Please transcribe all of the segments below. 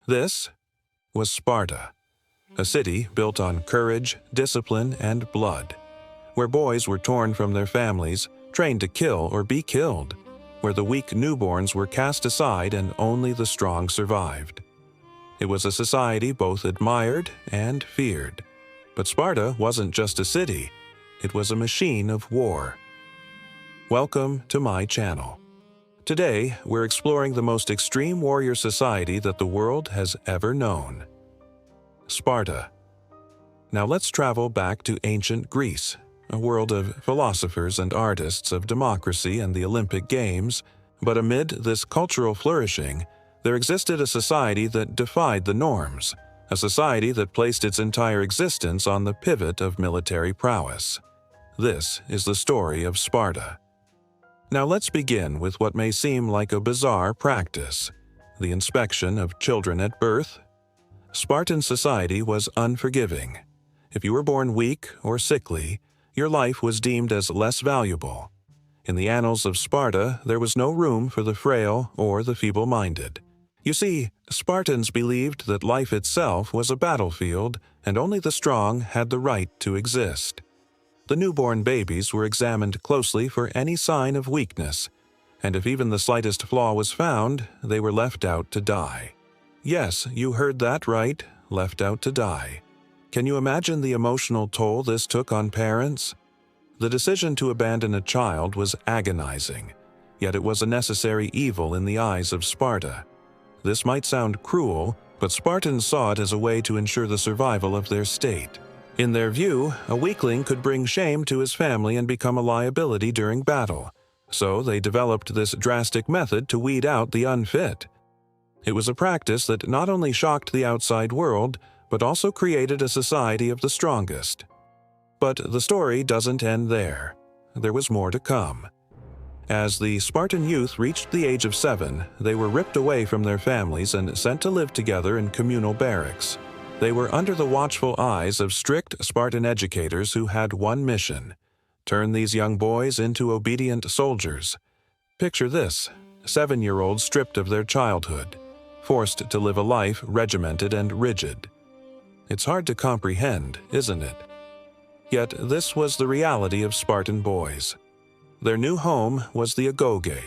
This was Sparta, a city built on courage, discipline, and blood, where boys were torn from their families, trained to kill or be killed, where the weak newborns were cast aside and only the strong survived. It was a society both admired and feared. But Sparta wasn't just a city, it was a machine of war. Welcome to my channel. Today, we're exploring the most extreme warrior society that the world has ever known. Sparta. Now let's travel back to ancient Greece, a world of philosophers and artists, of democracy and the Olympic Games. But amid this cultural flourishing, there existed a society that defied the norms, a society that placed its entire existence on the pivot of military prowess. This is the story of Sparta. Now let's begin with what may seem like a bizarre practice: the inspection of children at birth. Spartan society was unforgiving. If you were born weak or sickly, your life was deemed as less valuable. In the annals of Sparta, there was no room for the frail or the feeble-minded. You see, Spartans believed that life itself was a battlefield and only the strong had the right to exist. The newborn babies were examined closely for any sign of weakness, and if even the slightest flaw was found, they were left out to die. Yes, you heard that right, left out to die. Can you imagine the emotional toll this took on parents? The decision to abandon a child was agonizing, yet it was a necessary evil in the eyes of Sparta. This might sound cruel, but Spartans saw it as a way to ensure the survival of their state. In their view, a weakling could bring shame to his family and become a liability during battle, so they developed this drastic method to weed out the unfit. It was a practice that not only shocked the outside world, but also created a society of the strongest. But the story doesn't end there. There was more to come. As the Spartan youth reached the age of 7, they were ripped away from their families and sent to live together in communal barracks. They were under the watchful eyes of strict Spartan educators who had one mission: turn these young boys into obedient soldiers. Picture this: 7-year-olds stripped of their childhood, forced to live a life regimented and rigid. It's hard to comprehend, isn't it? Yet this was the reality of Spartan boys. Their new home was the agoge,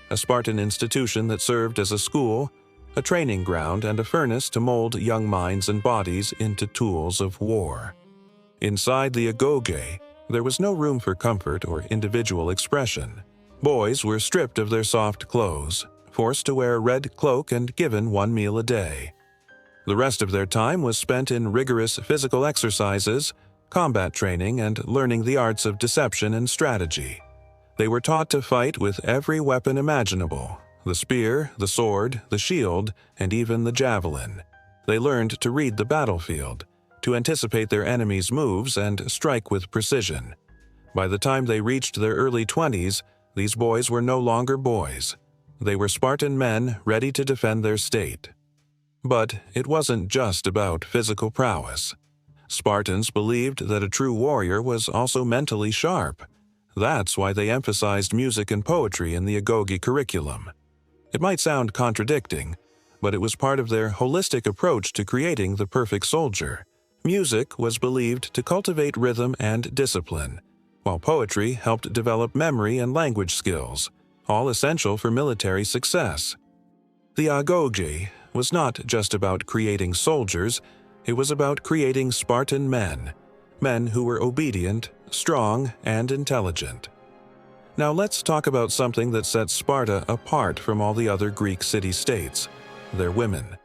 a Spartan institution that served as a school, a training ground, and a furnace to mold young minds and bodies into tools of war. Inside the agoge, there was no room for comfort or individual expression. Boys were stripped of their soft clothes, forced to wear a red cloak, and given one meal a day. The rest of their time was spent in rigorous physical exercises, combat training, and learning the arts of deception and strategy. They were taught to fight with every weapon imaginable: the spear, the sword, the shield, and even the javelin. They learned to read the battlefield, to anticipate their enemies' moves and strike with precision. By the time they reached their early 20s, these boys were no longer boys. They were Spartan men ready to defend their state. But it wasn't just about physical prowess. Spartans believed that a true warrior was also mentally sharp. That's why they emphasized music and poetry in the agoge curriculum. It might sound contradicting, but it was part of their holistic approach to creating the perfect soldier. Music was believed to cultivate rhythm and discipline, while poetry helped develop memory and language skills, all essential for military success. The agoge was not just about creating soldiers, it was about creating Spartan men, men who were obedient, strong, and intelligent. Now let's talk about something that sets Sparta apart from all the other Greek city-states: their women.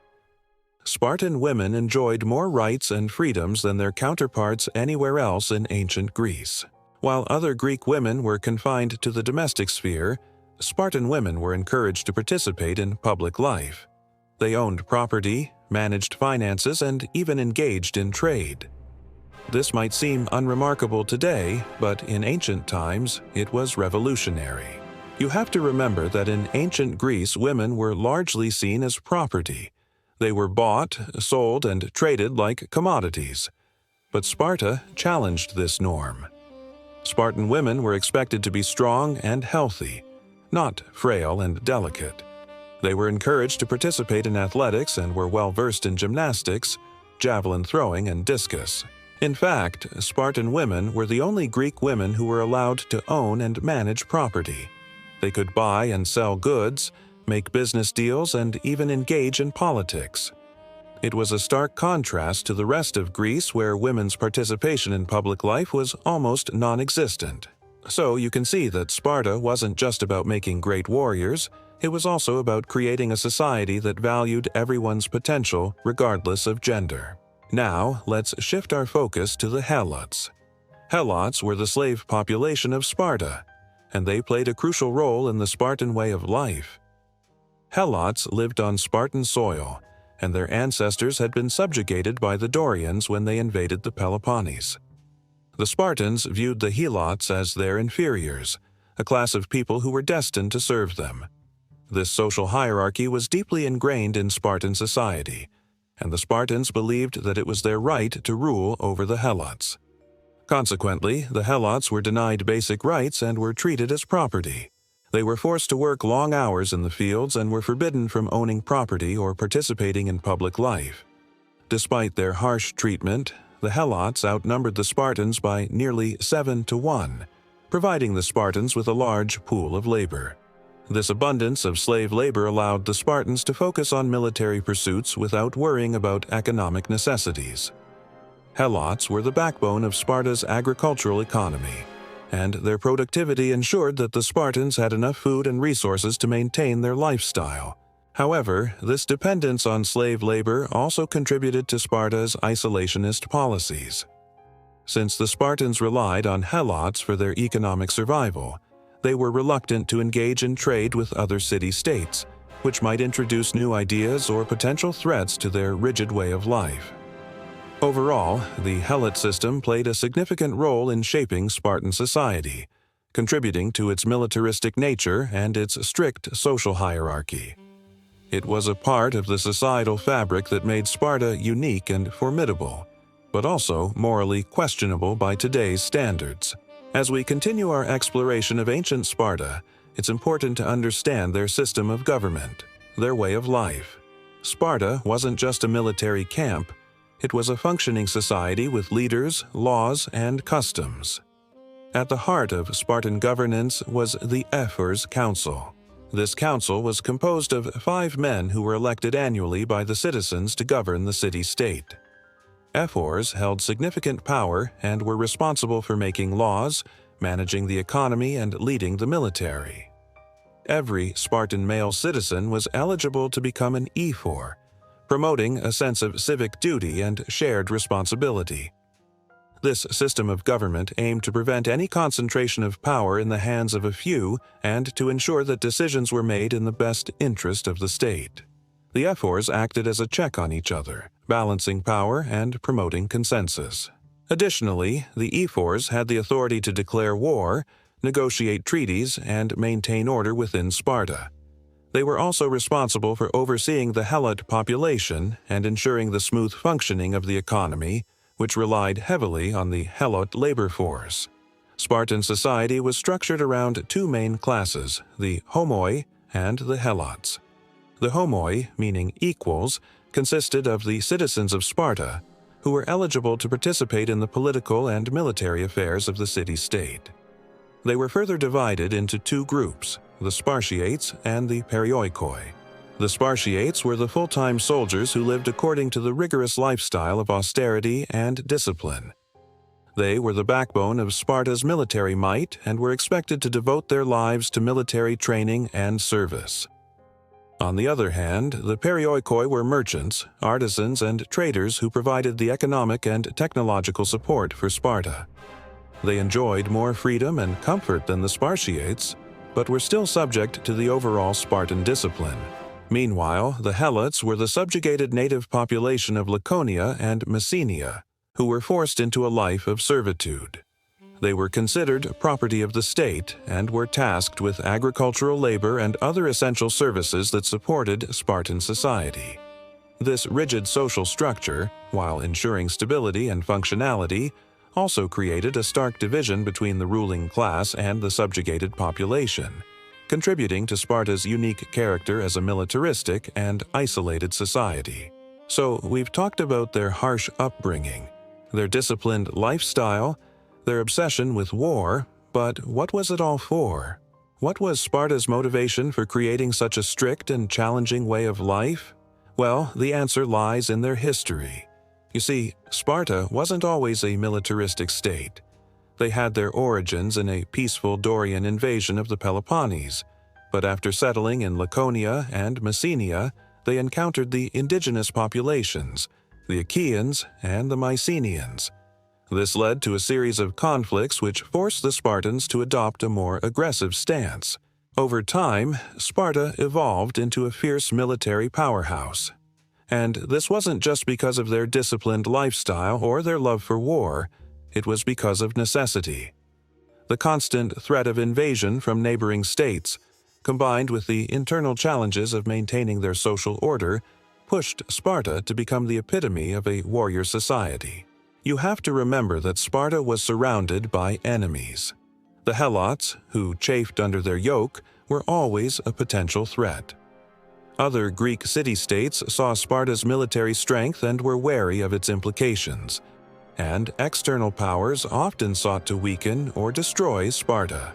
Spartan women enjoyed more rights and freedoms than their counterparts anywhere else in ancient Greece. While other Greek women were confined to the domestic sphere, Spartan women were encouraged to participate in public life. They owned property, managed finances, and even engaged in trade. This might seem unremarkable today, but in ancient times, it was revolutionary. You have to remember that in ancient Greece, women were largely seen as property. They were bought, sold, and traded like commodities. But Sparta challenged this norm. Spartan women were expected to be strong and healthy, not frail and delicate. They were encouraged to participate in athletics and were well versed in gymnastics, javelin throwing, and discus. In fact, Spartan women were the only Greek women who were allowed to own and manage property. They could buy and sell goods, make business deals, and even engage in politics. It was a stark contrast to the rest of Greece, where women's participation in public life was almost non-existent. So you can see that Sparta wasn't just about making great warriors, it was also about creating a society that valued everyone's potential regardless of gender. Now, let's shift our focus to the Helots. Helots were the slave population of Sparta, and they played a crucial role in the Spartan way of life. Helots lived on Spartan soil, and their ancestors had been subjugated by the Dorians when they invaded the Peloponnese. The Spartans viewed the Helots as their inferiors, a class of people who were destined to serve them. This social hierarchy was deeply ingrained in Spartan society, and the Spartans believed that it was their right to rule over the Helots. Consequently, the Helots were denied basic rights and were treated as property. They were forced to work long hours in the fields and were forbidden from owning property or participating in public life. Despite their harsh treatment, the Helots outnumbered the Spartans by nearly 7-1, providing the Spartans with a large pool of labor. This abundance of slave labor allowed the Spartans to focus on military pursuits without worrying about economic necessities. Helots were the backbone of Sparta's agricultural economy, and their productivity ensured that the Spartans had enough food and resources to maintain their lifestyle. However, this dependence on slave labor also contributed to Sparta's isolationist policies. Since the Spartans relied on Helots for their economic survival, they were reluctant to engage in trade with other city-states, which might introduce new ideas or potential threats to their rigid way of life. Overall, the Helot system played a significant role in shaping Spartan society, contributing to its militaristic nature and its strict social hierarchy. It was a part of the societal fabric that made Sparta unique and formidable, but also morally questionable by today's standards. As we continue our exploration of ancient Sparta, it's important to understand their system of government, their way of life. Sparta wasn't just a military camp, it was a functioning society with leaders, laws, and customs. At the heart of Spartan governance was the Ephors Council. This council was composed of 5 men who were elected annually by the citizens to govern the city-state. Ephors held significant power and were responsible for making laws, managing the economy, and leading the military. Every Spartan male citizen was eligible to become an ephor, promoting a sense of civic duty and shared responsibility. This system of government aimed to prevent any concentration of power in the hands of a few and to ensure that decisions were made in the best interest of the state. The ephors acted as a check on each other, balancing power and promoting consensus. Additionally, the ephors had the authority to declare war, negotiate treaties, and maintain order within Sparta. They were also responsible for overseeing the Helot population and ensuring the smooth functioning of the economy, which relied heavily on the Helot labor force. Spartan society was structured around 2 main classes, the homoi and the Helots. The homoi, meaning equals, consisted of the citizens of Sparta, who were eligible to participate in the political and military affairs of the city-state. They were further divided into 2 groups, the Spartiates and the Perioikoi. The Spartiates were the full-time soldiers who lived according to the rigorous lifestyle of austerity and discipline. They were the backbone of Sparta's military might and were expected to devote their lives to military training and service. On the other hand, the Perioikoi were merchants, artisans, and traders who provided the economic and technological support for Sparta. They enjoyed more freedom and comfort than the Spartiates, but were still subject to the overall Spartan discipline. Meanwhile, the Helots were the subjugated native population of Laconia and Messenia, who were forced into a life of servitude. They were considered property of the state and were tasked with agricultural labor and other essential services that supported Spartan society. This rigid social structure, while ensuring stability and functionality, also created a stark division between the ruling class and the subjugated population. contributing to Sparta's unique character as a militaristic and isolated society. So, we've talked about their harsh upbringing, their disciplined lifestyle, their obsession with war, but what was it all for? What was Sparta's motivation for creating such a strict and challenging way of life? Well, the answer lies in their history. You see, Sparta wasn't always a militaristic state. They had their origins in a peaceful Dorian invasion of the Peloponnese, but after settling in Laconia and Messenia, they encountered the indigenous populations, the Achaeans and the Mycenaeans. This led to a series of conflicts which forced the Spartans to adopt a more aggressive stance. Over time, Sparta evolved into a fierce military powerhouse. And this wasn't just because of their disciplined lifestyle or their love for war, it was because of necessity. The constant threat of invasion from neighboring states, combined with the internal challenges of maintaining their social order, pushed Sparta to become the epitome of a warrior society. You have to remember that Sparta was surrounded by enemies. The Helots, who chafed under their yoke, were always a potential threat. Other Greek city-states saw Sparta's military strength and were wary of its implications, and external powers often sought to weaken or destroy Sparta.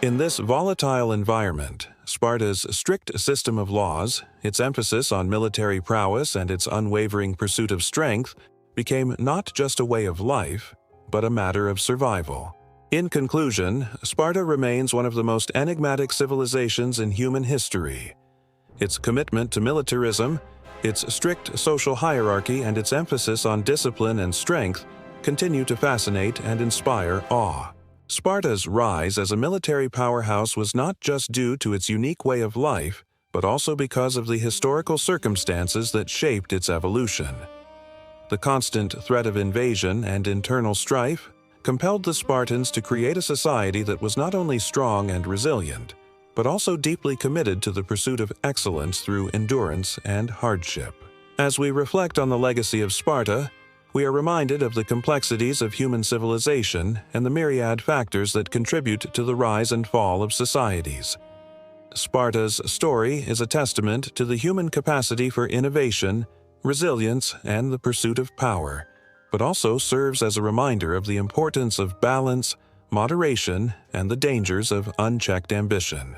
In this volatile environment, Sparta's strict system of laws, its emphasis on military prowess and its unwavering pursuit of strength became not just a way of life, but a matter of survival. In conclusion, Sparta remains one of the most enigmatic civilizations in human history. Its commitment to militarism, its strict social hierarchy, and its emphasis on discipline and strength continue to fascinate and inspire awe. Sparta's rise as a military powerhouse was not just due to its unique way of life, but also because of the historical circumstances that shaped its evolution. The constant threat of invasion and internal strife compelled the Spartans to create a society that was not only strong and resilient, but also deeply committed to the pursuit of excellence through endurance and hardship. As we reflect on the legacy of Sparta, we are reminded of the complexities of human civilization and the myriad factors that contribute to the rise and fall of societies. Sparta's story is a testament to the human capacity for innovation, resilience, and the pursuit of power, but also serves as a reminder of the importance of balance, moderation, and the dangers of unchecked ambition.